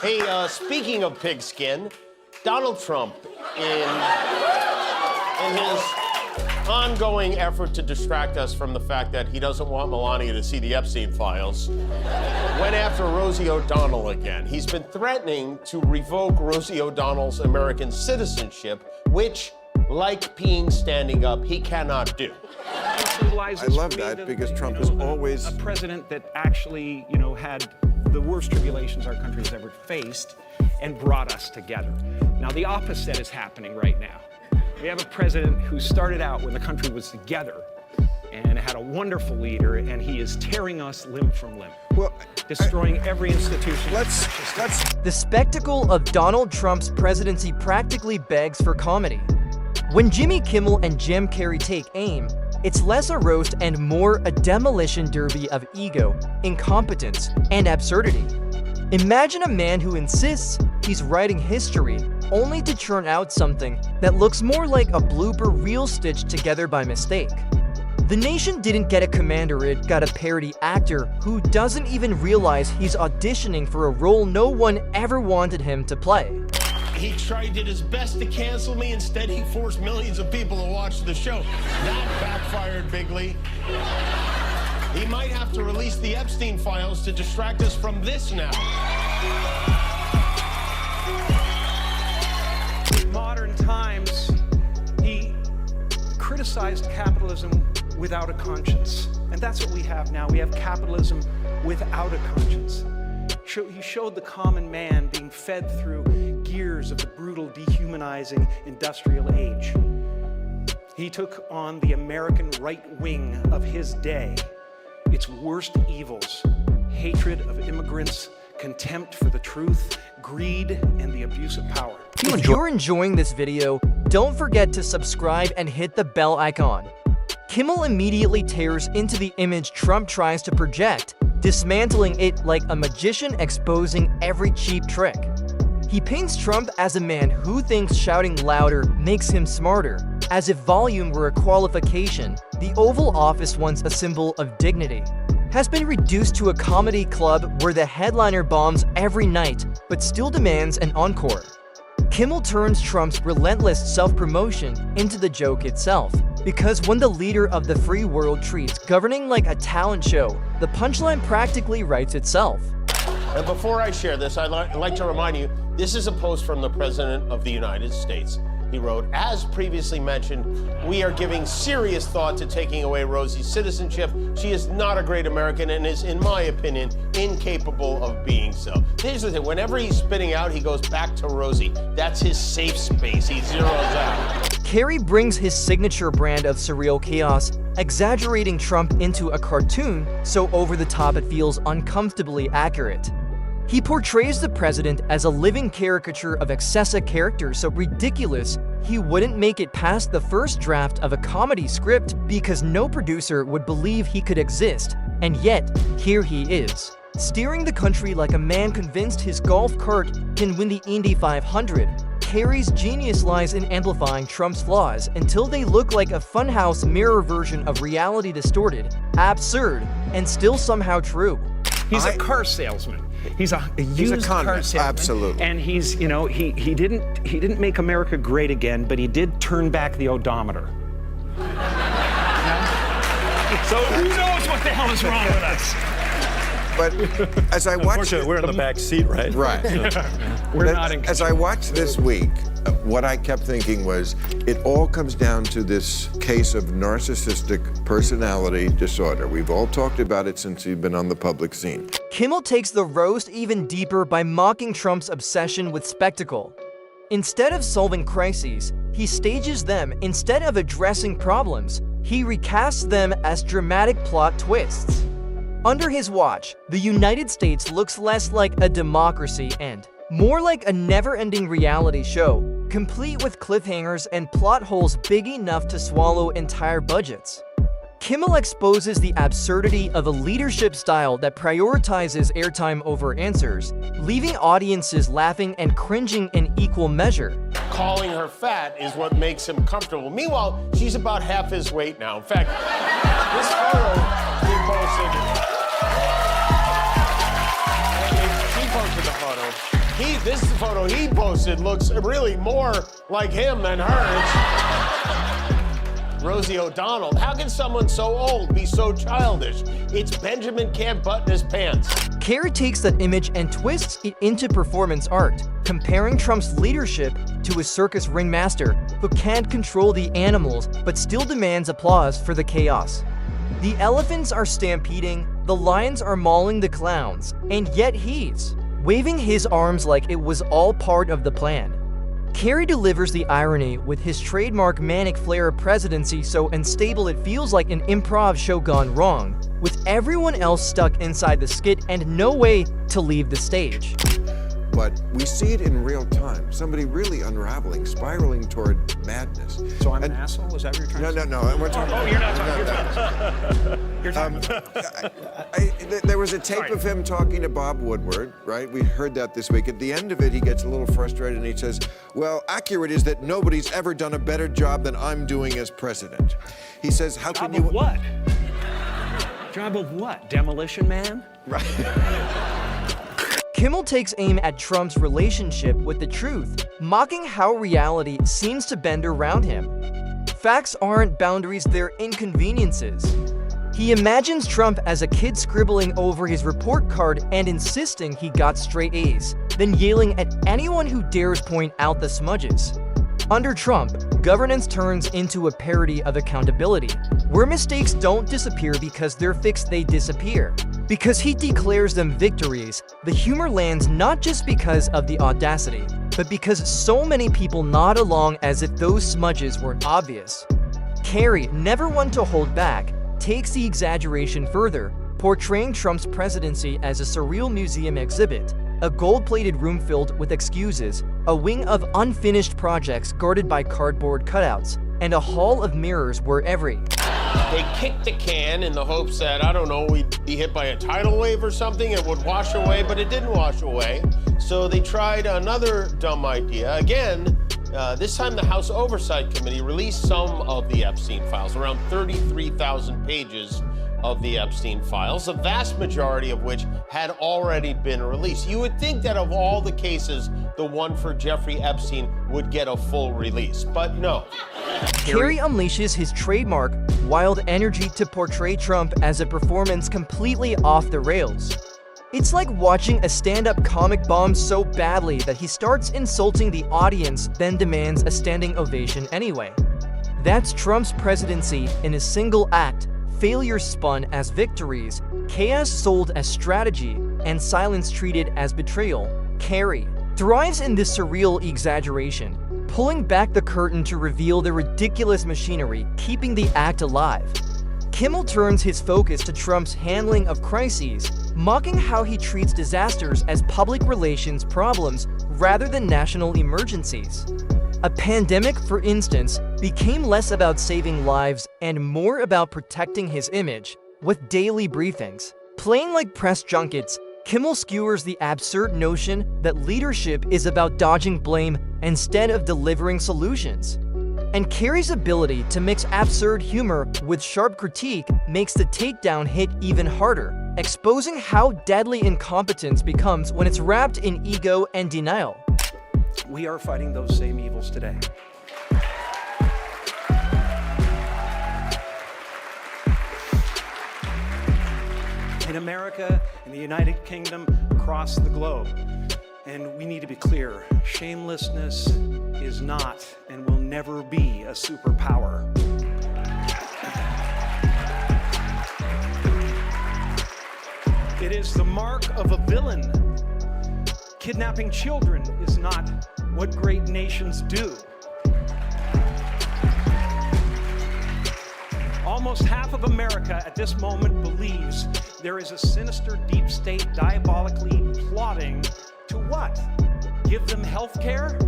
Hey, speaking of pigskin, Donald Trump, in his ongoing effort to distract us from the fact that he doesn't want Melania to see the Epstein files, went after Rosie O'Donnell again. He's been threatening to revoke Rosie O'Donnell's American citizenship, which, like peeing standing up, he cannot do. I love that because Trump is always a president that actually, had the worst tribulations our country has ever faced and brought us together. Now, the opposite is happening right now. We have a president who started out when the country was together and had a wonderful leader, and he is tearing us limb from limb. well, Destroying every institution. let's The spectacle of Donald Trump's presidency practically begs for comedy. When Jimmy Kimmel and Jim Carrey take aim, it's less a roast and more a demolition derby of ego, incompetence, and absurdity. Imagine a man who insists he's writing history only to churn out something that looks more like a blooper reel stitched together by mistake. The nation didn't get a commander, it got a parody actor who doesn't even realize he's auditioning for a role no one ever wanted him to play. He did his best to cancel me. Instead, he forced millions of people to watch the show. That backfired bigly. He might have to release the Epstein files to distract us from this now. In modern times, he criticized capitalism without a conscience. And that's what we have now. We have capitalism without a conscience. He showed the common man being fed through gears of the brutal, dehumanizing industrial age. He took on the American right wing of his day, its worst evils: hatred of immigrants, contempt for the truth, greed, and the abuse of power. If you're enjoying this video, don't forget to subscribe and hit the bell icon. Kimmel immediately tears into the image Trump tries to project, dismantling it like a magician exposing every cheap trick. He paints Trump as a man who thinks shouting louder makes him smarter, as if volume were a qualification. The Oval Office, once a symbol of dignity, has been reduced to a comedy club where the headliner bombs every night, but still demands an encore. Kimmel turns Trump's relentless self-promotion into the joke itself, because when the leader of the free world treats governing like a talent show, the punchline practically writes itself. And before I share this, I'd like to remind you, this is a post from the President of the United States. He wrote, "As previously mentioned, we are giving serious thought to taking away Rosie's citizenship. She is not a great American and is, in my opinion, incapable of being so." Here's the thing, whenever he's spitting out, he goes back to Rosie. That's his safe space. He zeroes out. Carrey brings his signature brand of surreal chaos, exaggerating Trump into a cartoon so over the top it feels uncomfortably accurate. He portrays the president as a living caricature of excessive character so ridiculous he wouldn't make it past the first draft of a comedy script because no producer would believe he could exist, and yet, here he is, steering the country like a man convinced his golf cart can win the Indy 500. Carrey's genius lies in amplifying Trump's flaws until they look like a funhouse mirror version of reality distorted, absurd, and still somehow true. He's a car salesman. He's a used con car man, salesman. absolutely. And he's, he didn't make America great again, but he did turn back the odometer. So who knows what the hell is wrong with us? But as I watched, Unfortunately, we're in the back seat, right? right. We're not in As I watched this week, what I kept thinking was, it all comes down to this case of narcissistic personality disorder. We've all talked about it since he's been on the public scene. Kimmel takes the roast even deeper by mocking Trump's obsession with spectacle. Instead of solving crises, he stages them. Instead of addressing problems, he recasts them as dramatic plot twists. Under his watch, the United States looks less like a democracy and more like a never-ending reality show, complete with cliffhangers and plot holes big enough to swallow entire budgets. Kimmel exposes the absurdity of a leadership style that prioritizes airtime over answers, leaving audiences laughing and cringing in equal measure. Calling her fat is what makes him comfortable. Meanwhile, she's about half his weight now. In fact, this photo he posted. She posted the photo. This photo he posted looks really more like him than hers. Rosie O'Donnell. How can someone so old be so childish? It's Benjamin can't button his pants. Carrey takes that image and twists it into performance art, comparing Trump's leadership to a circus ringmaster who can't control the animals but still demands applause for the chaos. The elephants are stampeding, the lions are mauling the clowns, and yet he's waving his arms like it was all part of the plan. Carrey delivers the irony with his trademark manic flair of presidency so unstable it feels like an improv show gone wrong, with everyone else stuck inside the skit and no way to leave the stage. But we see it in real time. Somebody really unraveling, spiraling toward madness. So I'm an asshole? Is that what you're trying to say? No. We're talking You're not talking. You're talking. There was a tape of him talking to Bob Woodward, right? We heard that this week. At the end of it, he gets a little frustrated and he says, well, accurate is that nobody's ever done a better job than I'm doing as president. He says, how can you... Job of what? Job of what? Demolition Man? Right. Kimmel takes aim at Trump's relationship with the truth, mocking how reality seems to bend around him. Facts aren't boundaries, they're inconveniences. He imagines Trump as a kid scribbling over his report card and insisting he got straight A's, then yelling at anyone who dares point out the smudges. Under Trump, governance turns into a parody of accountability, where mistakes don't disappear because they're fixed, they disappear. Because he declares them victories, the humor lands not just because of the audacity, but because so many people nod along as if those smudges weren't obvious. Carrey, never one to hold back, takes the exaggeration further, portraying Trump's presidency as a surreal museum exhibit, a gold-plated room filled with excuses, a wing of unfinished projects guarded by cardboard cutouts, and a hall of mirrors where They kicked the can in the hopes that, I don't know, we'd be hit by a tidal wave or something, it would wash away, but it didn't wash away. So they tried another dumb idea. Again, this time the House Oversight Committee released some of the Epstein files, around 33,000 pages of the Epstein files, the vast majority of which had already been released. You would think that of all the cases, the one for Jeffrey Epstein would get a full release, but no. Carrey unleashes his trademark wild energy to portray Trump as a performance completely off the rails. It's like watching a stand-up comic bomb so badly that he starts insulting the audience, then demands a standing ovation anyway. That's Trump's presidency in a single act, failure spun as victories, chaos sold as strategy, and silence treated as betrayal. Carrey thrives in this surreal exaggeration, pulling back the curtain to reveal the ridiculous machinery keeping the act alive. Kimmel turns his focus to Trump's handling of crises, mocking how he treats disasters as public relations problems rather than national emergencies. A pandemic, for instance, became less about saving lives and more about protecting his image, with daily briefings. Playing like press junkets, Kimmel skewers the absurd notion that leadership is about dodging blame instead of delivering solutions. And Carrey's ability to mix absurd humor with sharp critique makes the takedown hit even harder, exposing how deadly incompetence becomes when it's wrapped in ego and denial. We are fighting those same evils today. In America, in the United Kingdom, across the globe. And we need to be clear, shamelessness is not and will never be a superpower. It is the mark of a villain. Kidnapping children is not what great nations do. Almost half of America at this moment believes there is a sinister deep state diabolically plotting to what? Give them health care?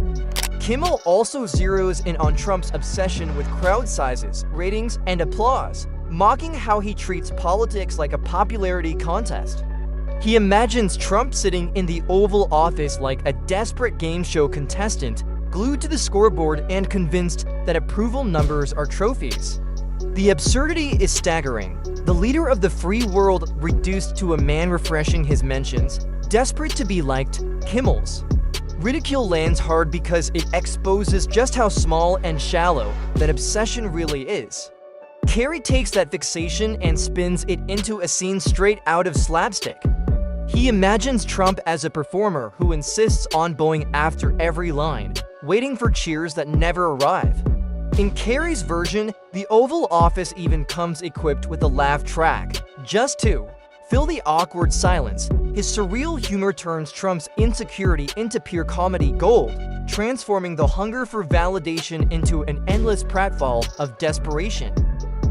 Kimmel also zeroes in on Trump's obsession with crowd sizes, ratings, and applause, mocking how he treats politics like a popularity contest. He imagines Trump sitting in the Oval Office like a desperate game show contestant, glued to the scoreboard and convinced that approval numbers are trophies. The absurdity is staggering. The leader of the free world reduced to a man refreshing his mentions, desperate to be liked, Kimmel's Ridicule lands hard because it exposes just how small and shallow that obsession really is. Carrey takes that fixation and spins it into a scene straight out of slapstick. He imagines Trump as a performer who insists on going after every line, waiting for cheers that never arrive. In Carrey's version, the Oval Office even comes equipped with a laugh track, just to fill the awkward silence. His surreal humor turns Trump's insecurity into pure comedy gold, transforming the hunger for validation into an endless pratfall of desperation.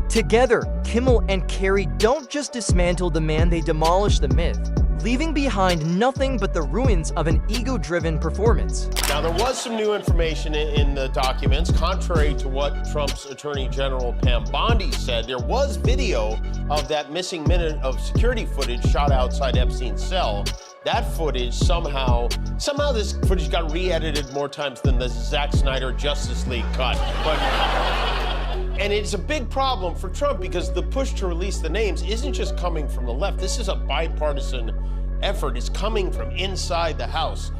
Together, Kimmel and Carrey don't just dismantle the man, they demolish the myth, leaving behind nothing but the ruins of an ego-driven performance. Now, there was some new information in the documents. Contrary to what Trump's Attorney General Pam Bondi said, there was video of that missing minute of security footage shot outside Epstein's cell. That footage somehow this footage got re-edited more times than the Zack Snyder Justice League cut. And it's a big problem for Trump because the push to release the names isn't just coming from the left. This is a bipartisan effort. It's coming from inside the House.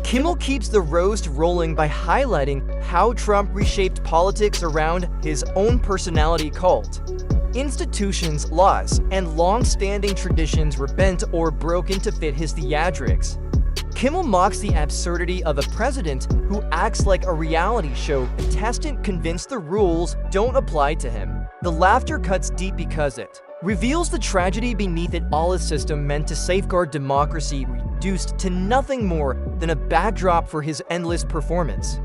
Kimmel keeps the roast rolling by highlighting how Trump reshaped politics around his own personality cult. Institutions, laws, and long-standing traditions were bent or broken to fit his theatrics. Kimmel mocks the absurdity of a president who acts like a reality show contestant convinced the rules don't apply to him. The laughter cuts deep because it reveals the tragedy beneath it all, a system meant to safeguard democracy reduced to nothing more than a backdrop for his endless performance.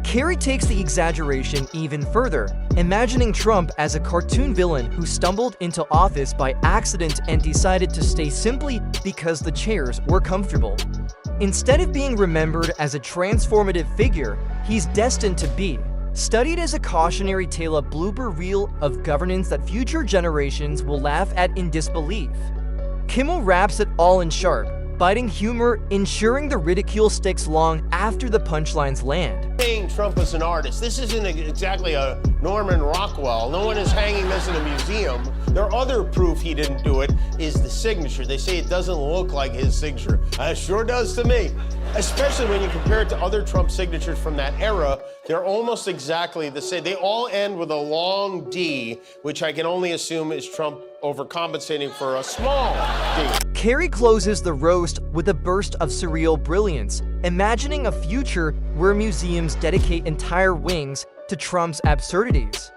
Carrey takes the exaggeration even further, imagining Trump as a cartoon villain who stumbled into office by accident and decided to stay simply because the chairs were comfortable. Instead of being remembered as a transformative figure, he's destined to be studied as a cautionary tale, a blooper reel of governance that future generations will laugh at in disbelief. Kimmel wraps it all in sharp, biting humor, ensuring the ridicule sticks long after the punchlines land. Saying Trump is an artist. This isn't exactly a Norman Rockwell. No one is hanging this in a museum. Their other proof he didn't do it is the signature. They say it doesn't look like his signature. It sure does to me. Especially when you compare it to other Trump signatures from that era. They're almost exactly the same. They all end with a long D, which I can only assume is Trump overcompensating for a small D. Carrey closes the roast with a burst of surreal brilliance, imagining a future where museums dedicate entire wings to Trump's absurdities.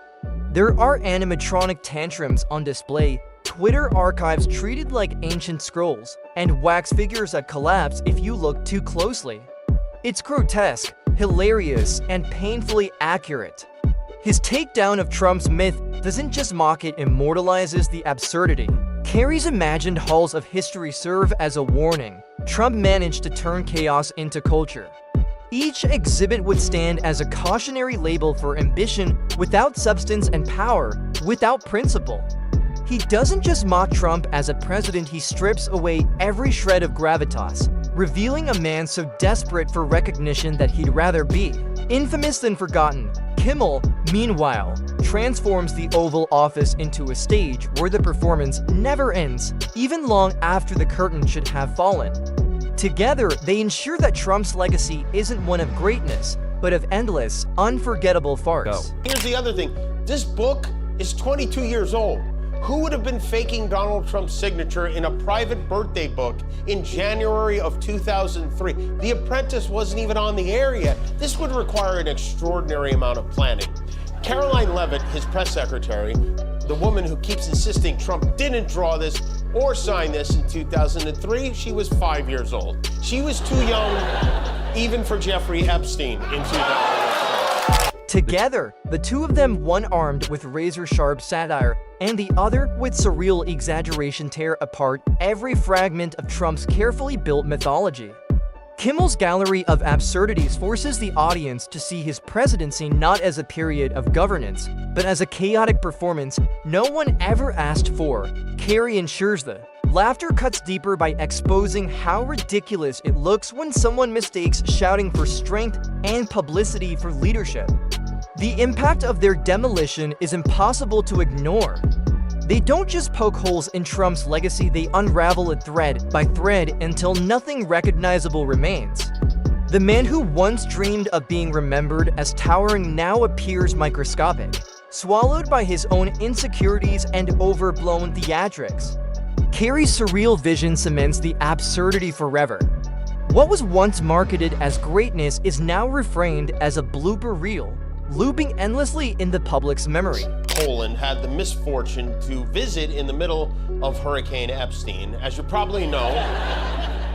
There are animatronic tantrums on display, Twitter archives treated like ancient scrolls, and wax figures that collapse if you look too closely. It's grotesque, hilarious, and painfully accurate. His takedown of Trump's myth doesn't just mock it, immortalizes the absurdity. Carrey's imagined halls of history serve as a warning. Trump managed to turn chaos into culture. Each exhibit would stand as a cautionary label for ambition without substance and power without principle. He doesn't just mock Trump as a president, he strips away every shred of gravitas, revealing a man so desperate for recognition that he'd rather be infamous than forgotten. Kimmel, meanwhile, transforms the Oval Office into a stage where the performance never ends, even long after the curtain should have fallen. Together, they ensure that Trump's legacy isn't one of greatness, but of endless, unforgettable farce. Here's the other thing. This book is 22 years old. Who would have been faking Donald Trump's signature in a private birthday book in January of 2003? The Apprentice wasn't even on the air yet. This would require an extraordinary amount of planning. Caroline Leavitt, his press secretary, the woman who keeps insisting Trump didn't draw this or sign this in 2003, she was 5 years old. She was too young even for Jeffrey Epstein in 2003. Together, the two of them, one armed with razor-sharp satire and the other with surreal exaggeration, tear apart every fragment of Trump's carefully built mythology. Kimmel's gallery of absurdities forces the audience to see his presidency not as a period of governance, but as a chaotic performance no one ever asked for. Carrey ensures the laughter cuts deeper by exposing how ridiculous it looks when someone mistakes shouting for strength and publicity for leadership. The impact of their demolition is impossible to ignore. They don't just poke holes in Trump's legacy, they unravel it thread by thread until nothing recognizable remains. The man who once dreamed of being remembered as towering now appears microscopic, swallowed by his own insecurities and overblown theatrics. Carrey's surreal vision cements the absurdity forever. What was once marketed as greatness is now reframed as a blooper reel, looping endlessly in the public's memory. Poland had the misfortune to visit in the middle of Hurricane Epstein. As you probably know,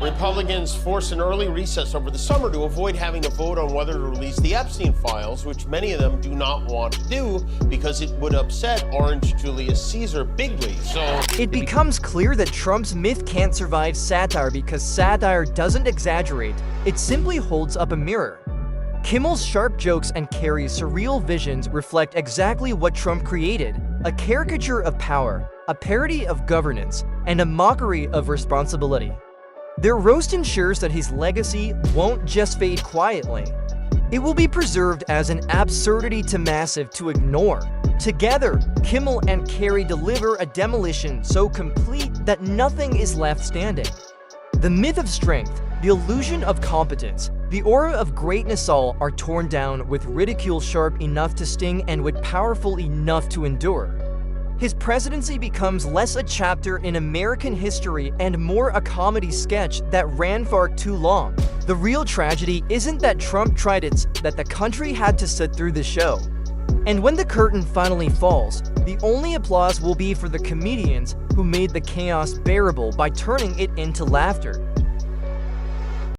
Republicans forced an early recess over the summer to avoid having to vote on whether to release the Epstein files, which many of them do not want to do because it would upset Orange Julius Caesar bigly. So it becomes clear that Trump's myth can't survive satire because satire doesn't exaggerate, it simply holds up a mirror. Kimmel's sharp jokes and Carrey's surreal visions reflect exactly what Trump created: a caricature of power, a parody of governance, and a mockery of responsibility. Their roast ensures that his legacy won't just fade quietly. It will be preserved as an absurdity too massive to ignore. Together, Kimmel and Carrey deliver a demolition so complete that nothing is left standing. The myth of strength, the illusion of competence, the aura of greatness all are torn down with ridicule sharp enough to sting and wit powerful enough to endure. His presidency becomes less a chapter in American history and more a comedy sketch that ran far too long. The real tragedy isn't that Trump tried, it's that the country had to sit through the show. And when the curtain finally falls, the only applause will be for the comedians who made the chaos bearable by turning it into laughter.